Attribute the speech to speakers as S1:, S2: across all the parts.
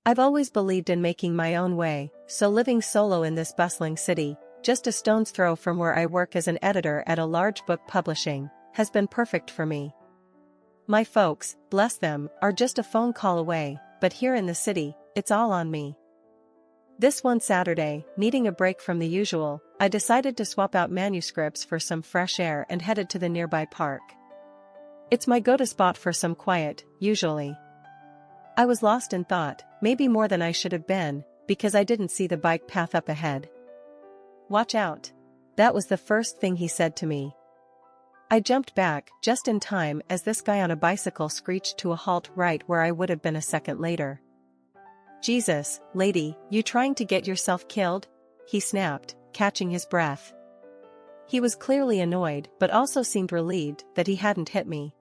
S1: I've always believed in making my own way, so living solo in this bustling city, just a stone's throw from where I work as an editor at a large book publishing, has been perfect for me. My folks, bless them, are just a phone call away, but here in the city, it's all on me. This one Saturday, needing a break from the usual, I decided to swap out manuscripts for some fresh air and headed to the nearby park. It's my go-to spot for some quiet, usually. I was lost in thought, maybe more than I should have been, because I didn't see the bike path up ahead. "Watch out." That was the first thing he said to me. I jumped back just in time as this guy on a bicycle screeched to a halt right where I would have been a second later. "Jesus, lady, you trying to get yourself killed?" he snapped, catching his breath. He was clearly annoyed but also seemed relieved that he hadn't hit me.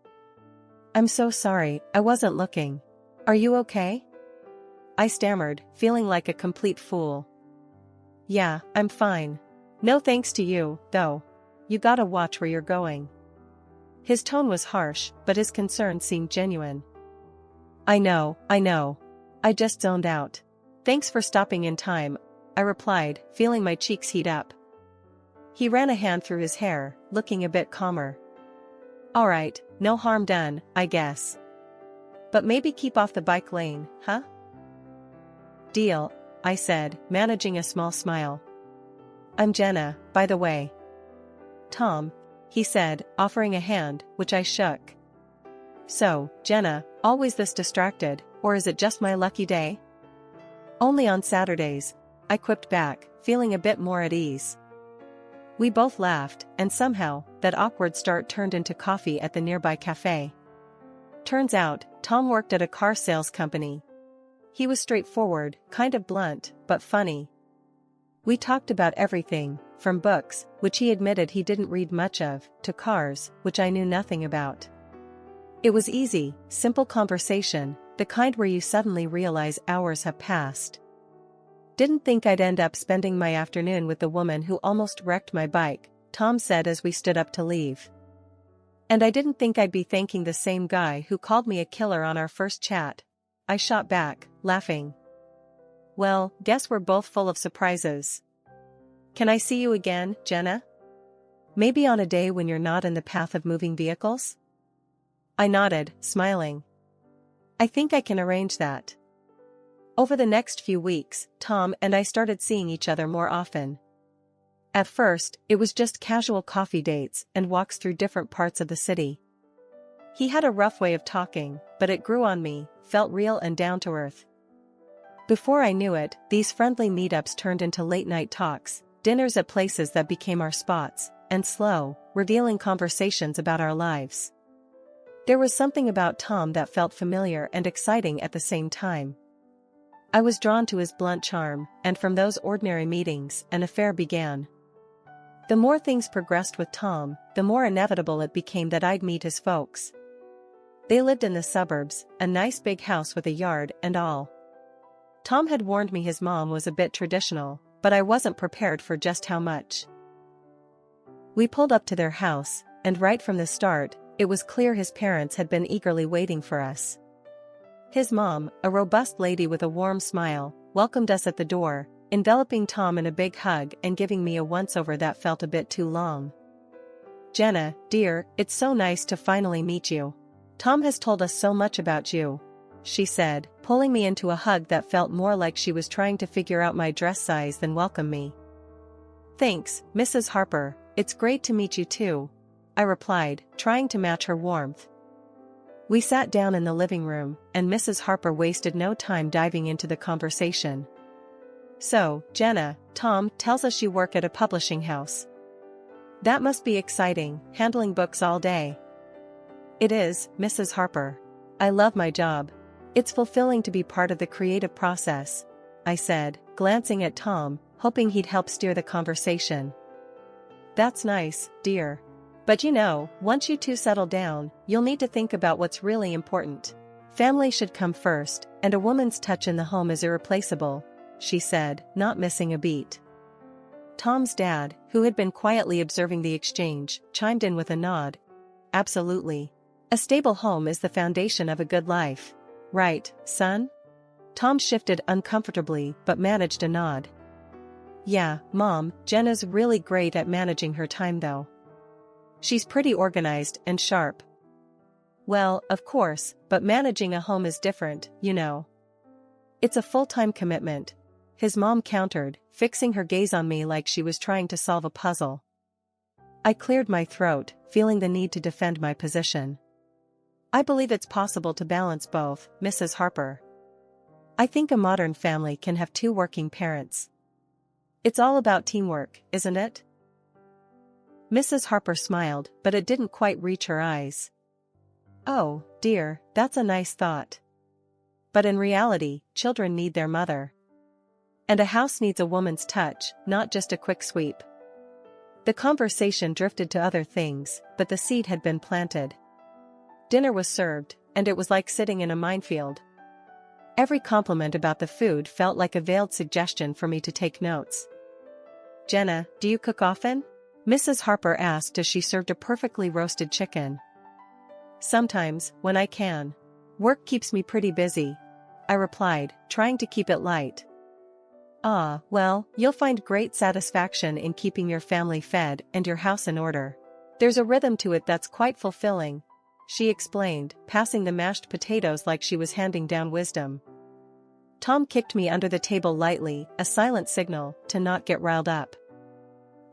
S1: "I'm so sorry, I wasn't looking. Are you okay?" I stammered, feeling like a complete fool. "Yeah, I'm fine. No thanks to you, though. You gotta watch where you're going." His tone was harsh, but his concern seemed genuine. I know. I just zoned out. "Thanks for stopping in time," I replied, feeling my cheeks heat up. He ran a hand through his hair, looking a bit calmer. "Alright, no harm done, I guess. But maybe keep off the bike lane, huh?" "Deal," I said, managing a small smile. "I'm Jenna, by the way." "Tom," he said, offering a hand, which I shook. "So, Jenna, always this distracted, or is it just my lucky day?" "Only on Saturdays," I quipped back, feeling a bit more at ease. We both laughed, and somehow, that awkward start turned into coffee at the nearby cafe. Turns out, Tom worked at a car sales company. He was straightforward, kind of blunt, but funny. We talked about everything, from books, which he admitted he didn't read much of, to cars, which I knew nothing about. It was easy, simple conversation, the kind where you suddenly realize hours have passed. "Didn't think I'd end up spending my afternoon with the woman who almost wrecked my bike," Tom said as we stood up to leave. "And I didn't think I'd be thanking the same guy who called me a killer on our first chat," I shot back, laughing. "Well, guess we're both full of surprises. Can I see you again, Jenna? Maybe on a day when you're not in the path of moving vehicles?" I nodded, smiling. "I think I can arrange that." Over the next few weeks, Tom and I started seeing each other more often. At first, it was just casual coffee dates and walks through different parts of the city. He had a rough way of talking, but it grew on me, felt real and down to earth. Before I knew it, these friendly meetups turned into late-night talks, dinners at places that became our spots, and slow, revealing conversations about our lives. There was something about Tom that felt familiar and exciting at the same time. I was drawn to his blunt charm, and from those ordinary meetings, an affair began. The more things progressed with Tom, the more inevitable it became that I'd meet his folks. They lived in the suburbs, a nice big house with a yard and all. Tom had warned me his mom was a bit traditional, but I wasn't prepared for just how much. We pulled up to their house, and right from the start, it was clear his parents had been eagerly waiting for us. His mom, a robust lady with a warm smile, welcomed us at the door, enveloping Tom in a big hug and giving me a once-over that felt a bit too long. "Jenna, dear, it's so nice to finally meet you. Tom has told us so much about you," she said, pulling me into a hug that felt more like she was trying to figure out my dress size than welcome me. "Thanks, Mrs. Harper, it's great to meet you too," I replied, trying to match her warmth. We sat down in the living room, and Mrs. Harper wasted no time diving into the conversation. "So, Jenna, Tom tells us you work at a publishing house. That must be exciting, handling books all day." "It is, Mrs. Harper. I love my job. It's fulfilling to be part of the creative process," I said, glancing at Tom, hoping he'd help steer the conversation. "That's nice, dear. But you know, once you two settle down, you'll need to think about what's really important. Family should come first, and a woman's touch in the home is irreplaceable," she said, not missing a beat. Tom's dad, who had been quietly observing the exchange, chimed in with a nod. "Absolutely. A stable home is the foundation of a good life. Right, son?" Tom shifted uncomfortably but managed a nod. Yeah, Mom, Jenna's really great at managing her time though. She's pretty organized and sharp. Well, of course, but managing a home is different, you know. It's a full-time commitment, his mom countered, fixing her gaze on me like she was trying to solve a puzzle. I cleared my throat, feeling the need to defend my position. I believe it's possible to balance both, Mrs. Harper. I think a modern family can have two working parents. It's all about teamwork, isn't it? Mrs. Harper smiled, but it didn't quite reach her eyes. Oh, dear, that's a nice thought. But in reality, children need their mother. And a house needs a woman's touch, not just a quick sweep. The conversation drifted to other things, but the seed had been planted. Dinner was served, and it was like sitting in a minefield. Every compliment about the food felt like a veiled suggestion for me to take notes. Jenna, do you cook often? Mrs. Harper asked as she served a perfectly roasted chicken. Sometimes, when I can. Work keeps me pretty busy, I replied, trying to keep it light. Ah, well, you'll find great satisfaction in keeping your family fed and your house in order. There's a rhythm to it that's quite fulfilling, she explained, passing the mashed potatoes like she was handing down wisdom. Tom kicked me under the table lightly, a silent signal to not get riled up.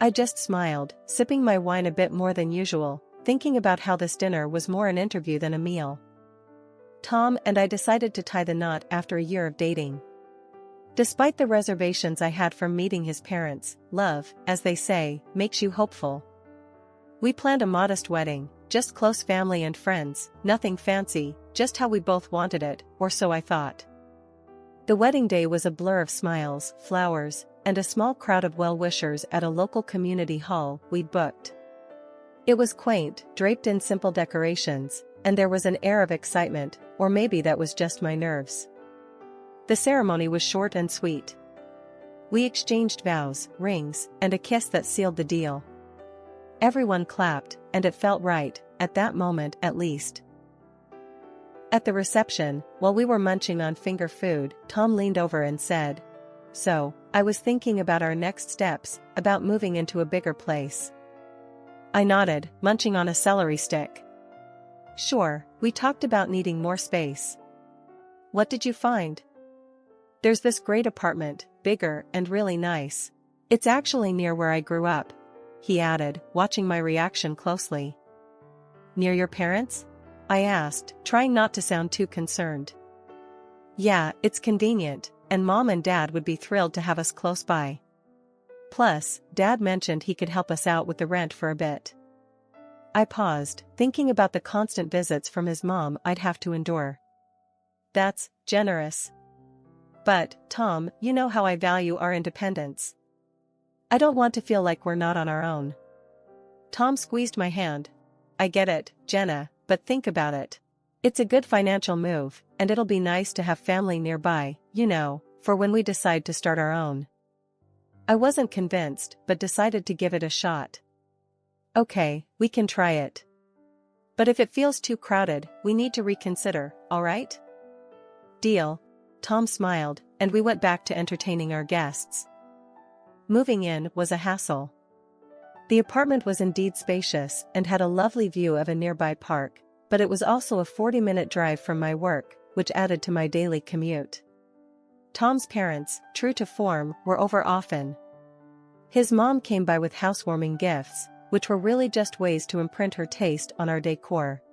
S1: I just smiled, sipping my wine a bit more than usual, thinking about how this dinner was more an interview than a meal. Tom and I decided to tie the knot after a year of dating. Despite the reservations I had from meeting his parents, love, as they say, makes you hopeful. We planned a modest wedding, just close family and friends, nothing fancy, just how we both wanted it, or so I thought. The wedding day was a blur of smiles, flowers, and a small crowd of well-wishers at a local community hall we'd booked. It was quaint, draped in simple decorations, and there was an air of excitement, or maybe that was just my nerves. The ceremony was short and sweet. We exchanged vows, rings, and a kiss that sealed the deal. Everyone clapped, and it felt right, at that moment at least. At the reception, while we were munching on finger food, Tom leaned over and said, "So, I was thinking about our next steps, about moving into a bigger place." I nodded, munching on a celery stick. Sure, we talked about needing more space. What did you find? There's this great apartment, bigger and really nice. It's actually near where I grew up, he added, watching my reaction closely. Near your parents? I asked, trying not to sound too concerned. Yeah, it's convenient, and Mom and Dad would be thrilled to have us close by. Plus, Dad mentioned he could help us out with the rent for a bit. I paused, thinking about the constant visits from his mom I'd have to endure. That's generous. But, Tom, you know how I value our independence. I don't want to feel like we're not on our own. Tom squeezed my hand. I get it, Jenna, but think about it. It's a good financial move, and it'll be nice to have family nearby, you know, for when we decide to start our own. I wasn't convinced, but decided to give it a shot. Okay, we can try it. But if it feels too crowded, we need to reconsider, all right? Deal. Tom smiled, and we went back to entertaining our guests. Moving in was a hassle. The apartment was indeed spacious and had a lovely view of a nearby park, but it was also a 40-minute drive from my work, which added to my daily commute. Tom's parents, true to form, were over often. His mom came by with housewarming gifts, which were really just ways to imprint her taste on our decor.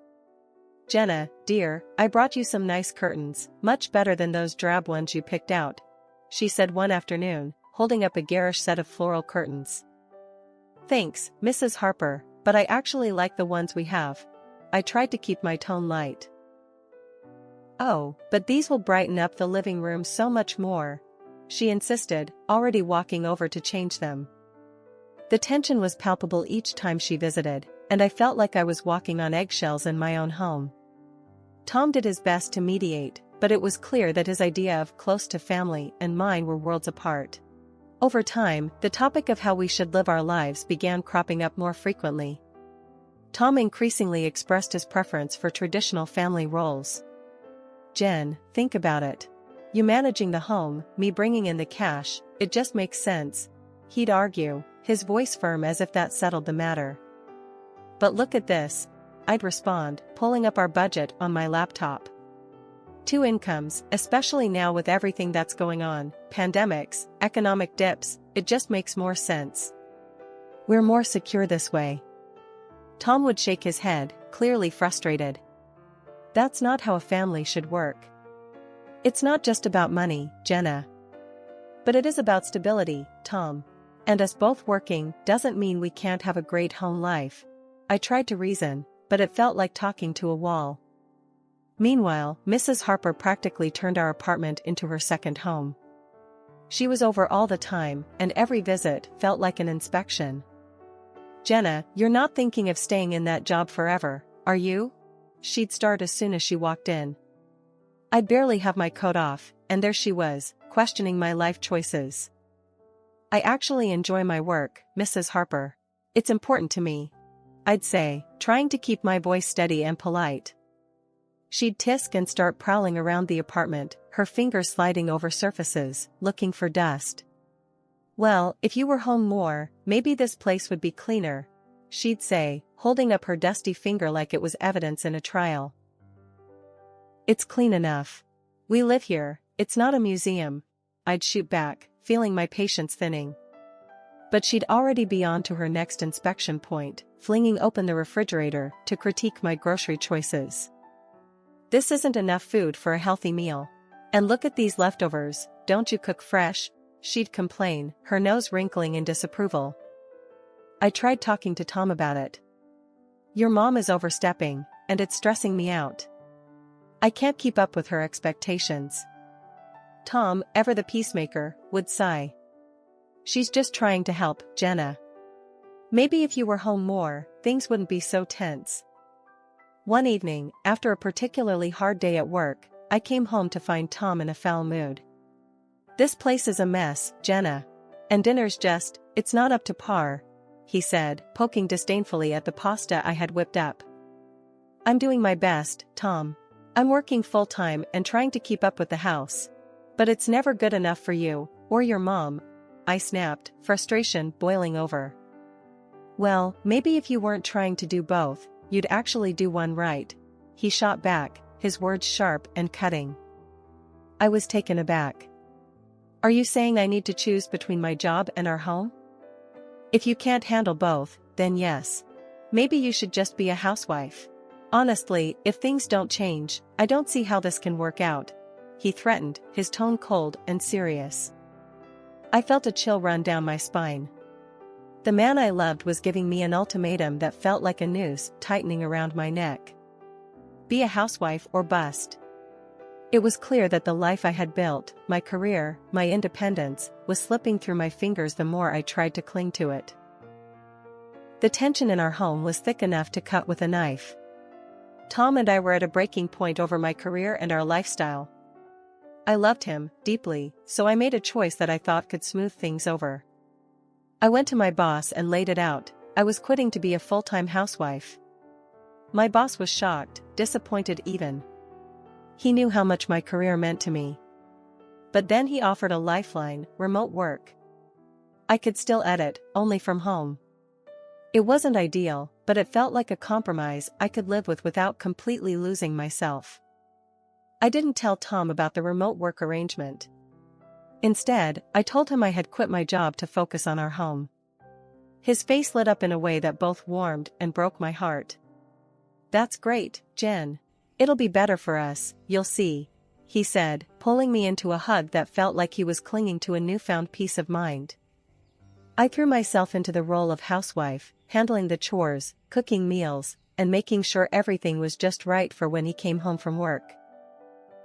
S1: Jenna, dear, I brought you some nice curtains, much better than those drab ones you picked out, she said one afternoon, holding up a garish set of floral curtains. Thanks, Mrs. Harper, but I actually like the ones we have. I tried to keep my tone light. Oh, but these will brighten up the living room so much more, she insisted, already walking over to change them. The tension was palpable each time she visited, and I felt like I was walking on eggshells in my own home. Tom did his best to mediate, but it was clear that his idea of close to family and mine were worlds apart. Over time, the topic of how we should live our lives began cropping up more frequently. Tom increasingly expressed his preference for traditional family roles. Jen, think about it. You managing the home, me bringing in the cash, it just makes sense. He'd argue, his voice firm as if that settled the matter. But look at this, I'd respond, pulling up our budget on my laptop. 2 incomes, especially now with everything that's going on, pandemics, economic dips, it just makes more sense. We're more secure this way. Tom would shake his head, clearly frustrated. That's not how a family should work. It's not just about money, Jenna. But it is about stability, Tom. And us both working doesn't mean we can't have a great home life. I tried to reason, but it felt like talking to a wall. Meanwhile, Mrs. Harper practically turned our apartment into her second home. She was over all the time, and every visit felt like an inspection. Jenna, you're not thinking of staying in that job forever, are you? She'd start as soon as she walked in. I'd barely have my coat off, and there she was, questioning my life choices. I actually enjoy my work, Mrs. Harper. It's important to me. I'd say, trying to keep my voice steady and polite. She'd tisk and start prowling around the apartment, her fingers sliding over surfaces, looking for dust. Well, if you were home more, maybe this place would be cleaner, she'd say, holding up her dusty finger like it was evidence in a trial. It's clean enough. We live here, it's not a museum, I'd shoot back, feeling my patience thinning. But she'd already be on to her next inspection point, flinging open the refrigerator to critique my grocery choices. This isn't enough food for a healthy meal. And look at these leftovers, don't you cook fresh? She'd complain, her nose wrinkling in disapproval. I tried talking to Tom about it. Your mom is overstepping, and it's stressing me out. I can't keep up with her expectations. Tom, ever the peacemaker, would sigh. She's just trying to help, Jenna. Maybe if you were home more, things wouldn't be so tense. One evening, after a particularly hard day at work, I came home to find Tom in a foul mood. This place is a mess, Jenna. And dinner's just, it's not up to par, he said, poking disdainfully at the pasta I had whipped up. I'm doing my best, Tom. I'm working full-time and trying to keep up with the house. But it's never good enough for you, or your mom, I snapped, frustration boiling over. Well, maybe if you weren't trying to do both, you'd actually do one right, he shot back, his words sharp and cutting. I was taken aback. Are you saying I need to choose between my job and our home? If you can't handle both, then yes. Maybe you should just be a housewife. Honestly, if things don't change, I don't see how this can work out, he threatened, his tone cold and serious. I felt a chill run down my spine. The man I loved was giving me an ultimatum that felt like a noose tightening around my neck. Be a housewife or bust. It was clear that the life I had built, my career, my independence, was slipping through my fingers the more I tried to cling to it. The tension in our home was thick enough to cut with a knife. Tom and I were at a breaking point over my career and our lifestyle. I loved him, deeply, so I made a choice that I thought could smooth things over. I went to my boss and laid it out. I was quitting to be a full-time housewife. My boss was shocked, disappointed even. He knew how much my career meant to me. But then he offered a lifeline, remote work. I could still edit, only from home. It wasn't ideal, but it felt like a compromise I could live with without completely losing myself. I didn't tell Tom about the remote work arrangement. Instead, I told him I had quit my job to focus on our home. His face lit up in a way that both warmed and broke my heart. That's great, Jen. It'll be better for us, you'll see, he said, pulling me into a hug that felt like he was clinging to a newfound peace of mind. I threw myself into the role of housewife, handling the chores, cooking meals, and making sure everything was just right for when he came home from work.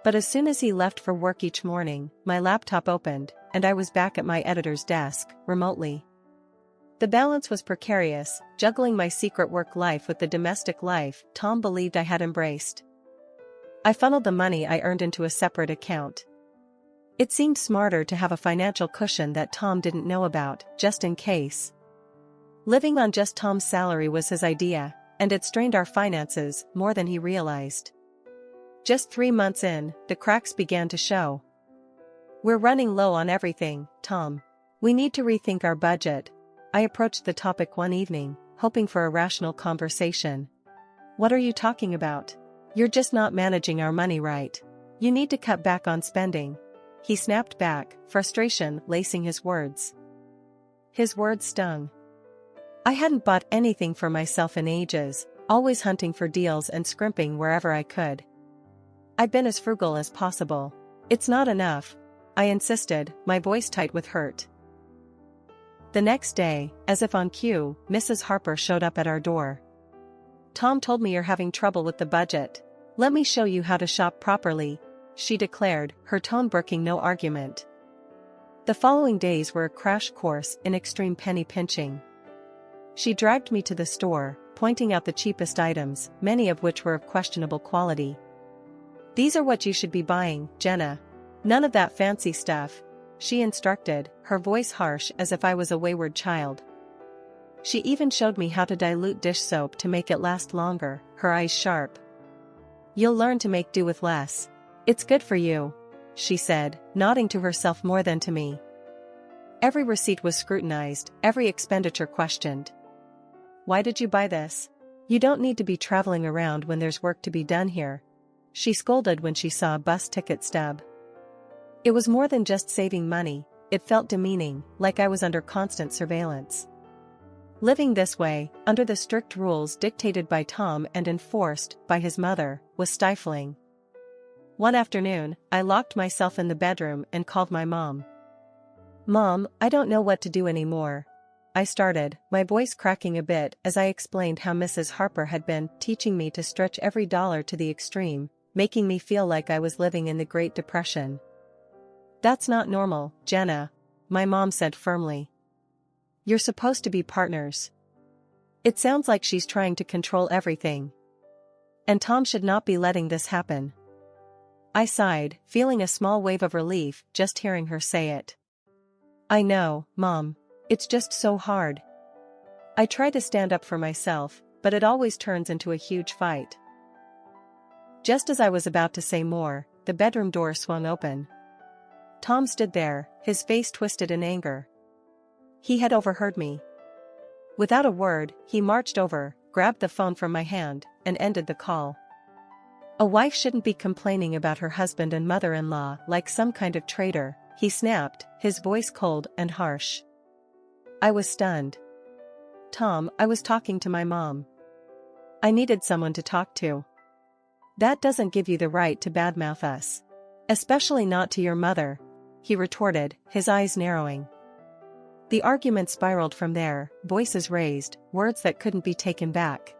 S1: But as soon as he left for work each morning, my laptop opened, and I was back at my editor's desk, remotely. The balance was precarious, juggling my secret work life with the domestic life Tom believed I had embraced. I funneled the money I earned into a separate account. It seemed smarter to have a financial cushion that Tom didn't know about, just in case. Living on just Tom's salary was his idea, and it strained our finances more than he realized. Just 3 months in, the cracks began to show. We're running low on everything, Tom. We need to rethink our budget. I approached the topic one evening, hoping for a rational conversation. What are you talking about? You're just not managing our money right. You need to cut back on spending. He snapped back, frustration lacing his words. His words stung. I hadn't bought anything for myself in ages, always hunting for deals and scrimping wherever I could. I'd been as frugal as possible. It's not enough, I insisted, my voice tight with hurt. The next day, as if on cue, Mrs. Harper showed up at our door. Tom told me you're having trouble with the budget. Let me show you how to shop properly, she declared, her tone brooking no argument. The following days were a crash course in extreme penny pinching. She dragged me to the store, pointing out the cheapest items, many of which were of questionable quality. These are what you should be buying, Jenna. None of that fancy stuff, she instructed, her voice harsh as if I was a wayward child. She even showed me how to dilute dish soap to make it last longer, her eyes sharp. You'll learn to make do with less. It's good for you, she said, nodding to herself more than to me. Every receipt was scrutinized, every expenditure questioned. Why did you buy this? You don't need to be traveling around when there's work to be done here, she scolded when she saw a bus ticket stub. It was more than just saving money, it felt demeaning, like I was under constant surveillance. Living this way, under the strict rules dictated by Tom and enforced by his mother, was stifling. One afternoon, I locked myself in the bedroom and called my mom. Mom, I don't know what to do anymore. I started, my voice cracking a bit as I explained how Mrs. Harper had been teaching me to stretch every dollar to the extreme, making me feel like I was living in the Great Depression. That's not normal, Jenna, my mom said firmly. You're supposed to be partners. It sounds like she's trying to control everything. And Tom should not be letting this happen. I sighed, feeling a small wave of relief just hearing her say it. I know, Mom. It's just so hard. I try to stand up for myself, but it always turns into a huge fight. Just as I was about to say more, the bedroom door swung open. Tom stood there, his face twisted in anger. He had overheard me. Without a word, he marched over, grabbed the phone from my hand, and ended the call. A wife shouldn't be complaining about her husband and mother-in-law like some kind of traitor, he snapped, his voice cold and harsh. I was stunned. Tom, I was talking to my mom. I needed someone to talk to. That doesn't give you the right to badmouth us. Especially not to your mother, he retorted, his eyes narrowing. The argument spiraled from there, voices raised, words that couldn't be taken back.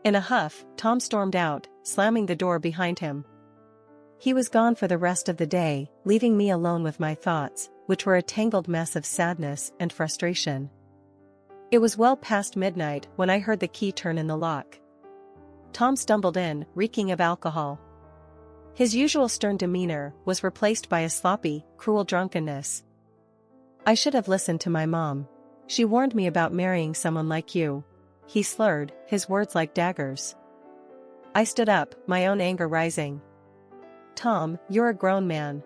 S1: In a huff, Tom stormed out, slamming the door behind him. He was gone for the rest of the day, leaving me alone with my thoughts, which were a tangled mess of sadness and frustration. It was well past midnight when I heard the key turn in the lock. Tom stumbled in, reeking of alcohol. His usual stern demeanor was replaced by a sloppy, cruel drunkenness. I should have listened to my mom. She warned me about marrying someone like you. He slurred, his words like daggers. I stood up, my own anger rising. Tom, you're a grown man.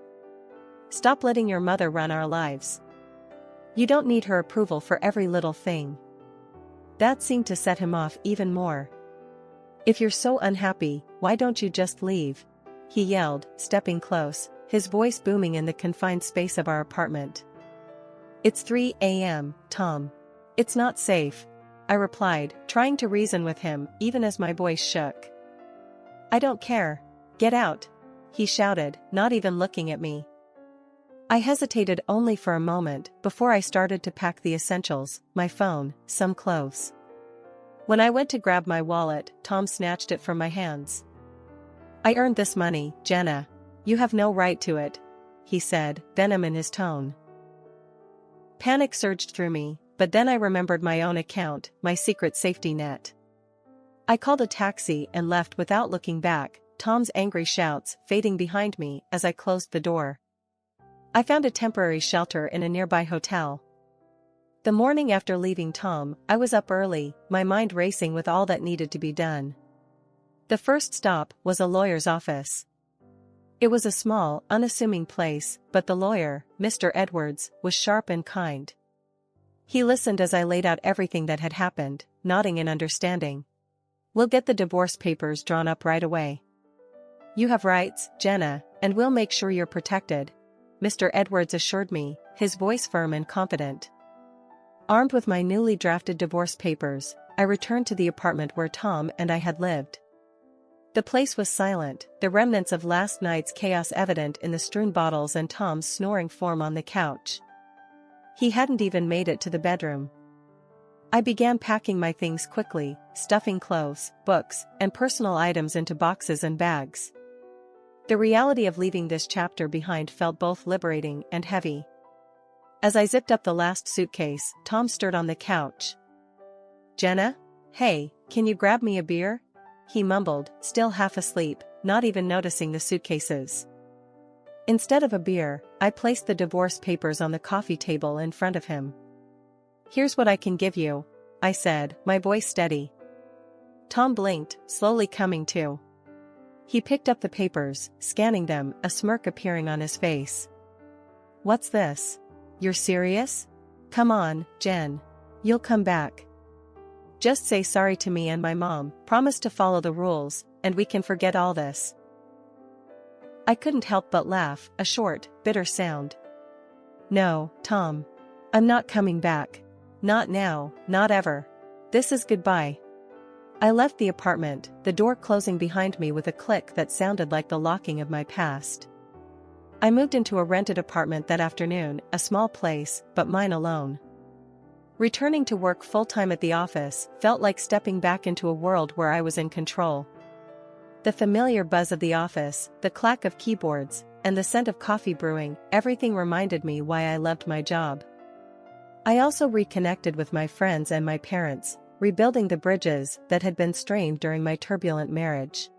S1: Stop letting your mother run our lives. You don't need her approval for every little thing. That seemed to set him off even more. If you're so unhappy, why don't you just leave? He yelled, stepping close, his voice booming in the confined space of our apartment. It's 3 a.m., Tom. It's not safe, I replied, trying to reason with him even as my voice shook. I don't care. Get out, he shouted, not even looking at me. I hesitated only for a moment before I started to pack the essentials, my phone, some clothes. When I went to grab my wallet, Tom snatched it from my hands. I earned this money, Jenna. You have no right to it, he said, venom in his tone. Panic surged through me, but then I remembered my own account, my secret safety net. I called a taxi and left without looking back, Tom's angry shouts fading behind me as I closed the door. I found a temporary shelter in a nearby hotel. The morning after leaving Tom, I was up early, my mind racing with all that needed to be done. The first stop was a lawyer's office. It was a small, unassuming place, but the lawyer, Mr. Edwards, was sharp and kind. He listened as I laid out everything that had happened, nodding in understanding. "We'll get the divorce papers drawn up right away. You have rights, Jenna, and we'll make sure you're protected," Mr. Edwards assured me, his voice firm and confident. Armed with my newly drafted divorce papers, I returned to the apartment where Tom and I had lived. The place was silent, the remnants of last night's chaos evident in the strewn bottles and Tom's snoring form on the couch. He hadn't even made it to the bedroom. I began packing my things quickly, stuffing clothes, books, and personal items into boxes and bags. The reality of leaving this chapter behind felt both liberating and heavy. As I zipped up the last suitcase, Tom stirred on the couch. "Jenna? Hey, can you grab me a beer?" he mumbled, still half asleep, not even noticing the suitcases. Instead of a beer, I placed the divorce papers on the coffee table in front of him. "Here's what I can give you," I said, my voice steady. Tom blinked, slowly coming to. He picked up the papers, scanning them, a smirk appearing on his face. "What's this? You're serious? Come on, Jen. You'll come back. Just say sorry to me and my mom, promise to follow the rules, and we can forget all this." I couldn't help but laugh, a short, bitter sound. "No, Tom. I'm not coming back. Not now, not ever. This is goodbye." I left the apartment, the door closing behind me with a click that sounded like the locking of my past. I moved into a rented apartment that afternoon, a small place, but mine alone. Returning to work full-time at the office felt like stepping back into a world where I was in control. The familiar buzz of the office, the clack of keyboards, and the scent of coffee brewing, everything reminded me why I loved my job. I also reconnected with my friends and my parents, rebuilding the bridges that had been strained during my turbulent marriage.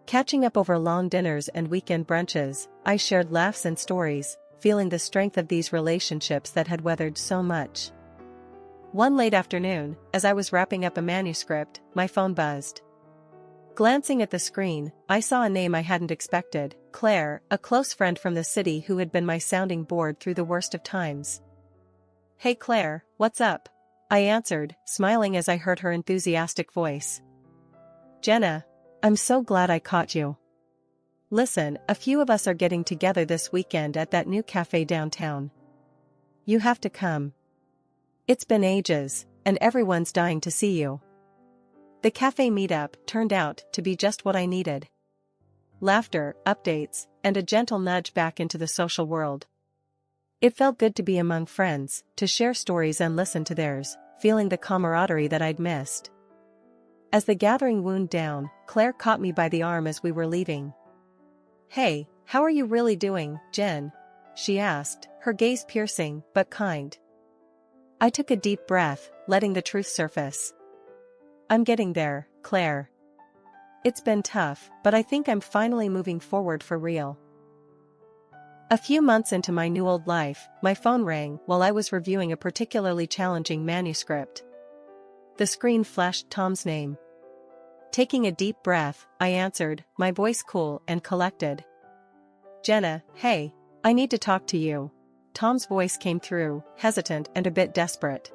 S1: Catching up over long dinners and weekend brunches, I shared laughs and stories, feeling the strength of these relationships that had weathered so much. One late afternoon, as I was wrapping up a manuscript, my phone buzzed. Glancing at the screen, I saw a name I hadn't expected, Claire, a close friend from the city who had been my sounding board through the worst of times. "Hey Claire, what's up?" I answered, smiling as I heard her enthusiastic voice. "Jenna, I'm so glad I caught you. Listen, a few of us are getting together this weekend at that new cafe downtown. You have to come. It's been ages, and everyone's dying to see you." The cafe meetup turned out to be just what I needed. Laughter, updates, and a gentle nudge back into the social world. It felt good to be among friends, to share stories and listen to theirs, feeling the camaraderie that I'd missed. As the gathering wound down, Claire caught me by the arm as we were leaving. "Hey, how are you really doing, Jen?" she asked, her gaze piercing, but kind. I took a deep breath, letting the truth surface. "I'm getting there, Claire. It's been tough, but I think I'm finally moving forward for real." A few months into my new old life, my phone rang while I was reviewing a particularly challenging manuscript. The screen flashed Tom's name. Taking a deep breath, I answered, my voice cool and collected. "Jenna, hey, I need to talk to you." Tom's voice came through, hesitant and a bit desperate.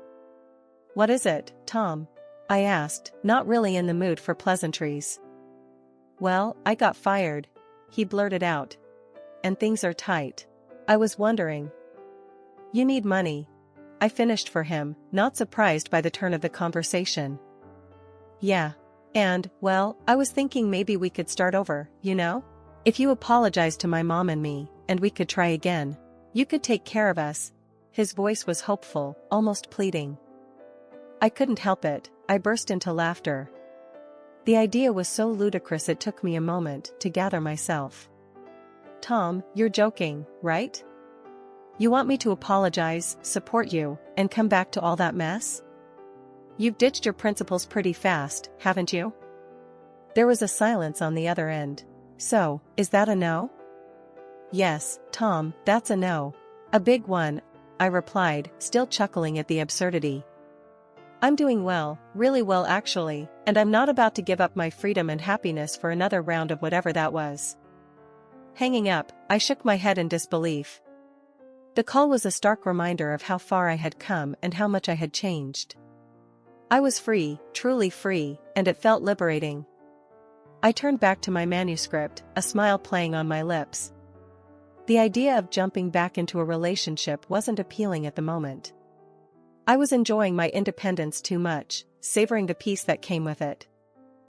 S1: "What is it, Tom?" I asked, not really in the mood for pleasantries. "Well, I got fired," he blurted out. "And things are tight. I was wondering." "You need money." I finished for him, not surprised by the turn of the conversation. "Yeah. And, well, I was thinking maybe we could start over, you know? If you apologize to my mom and me, and we could try again. You could take care of us." His voice was hopeful, almost pleading. I couldn't help it, I burst into laughter. The idea was so ludicrous it took me a moment to gather myself. "Tom, you're joking, right? You want me to apologize, support you, and come back to all that mess? You've ditched your principles pretty fast, haven't you?" There was a silence on the other end. "So, is that a no?" "Yes, Tom, that's a no. A big one," I replied, still chuckling at the absurdity. "I'm doing well, really well actually, and I'm not about to give up my freedom and happiness for another round of whatever that was." Hanging up, I shook my head in disbelief. The call was a stark reminder of how far I had come and how much I had changed. I was free, truly free, and it felt liberating. I turned back to my manuscript, a smile playing on my lips. The idea of jumping back into a relationship wasn't appealing at the moment. I was enjoying my independence too much, savoring the peace that came with it.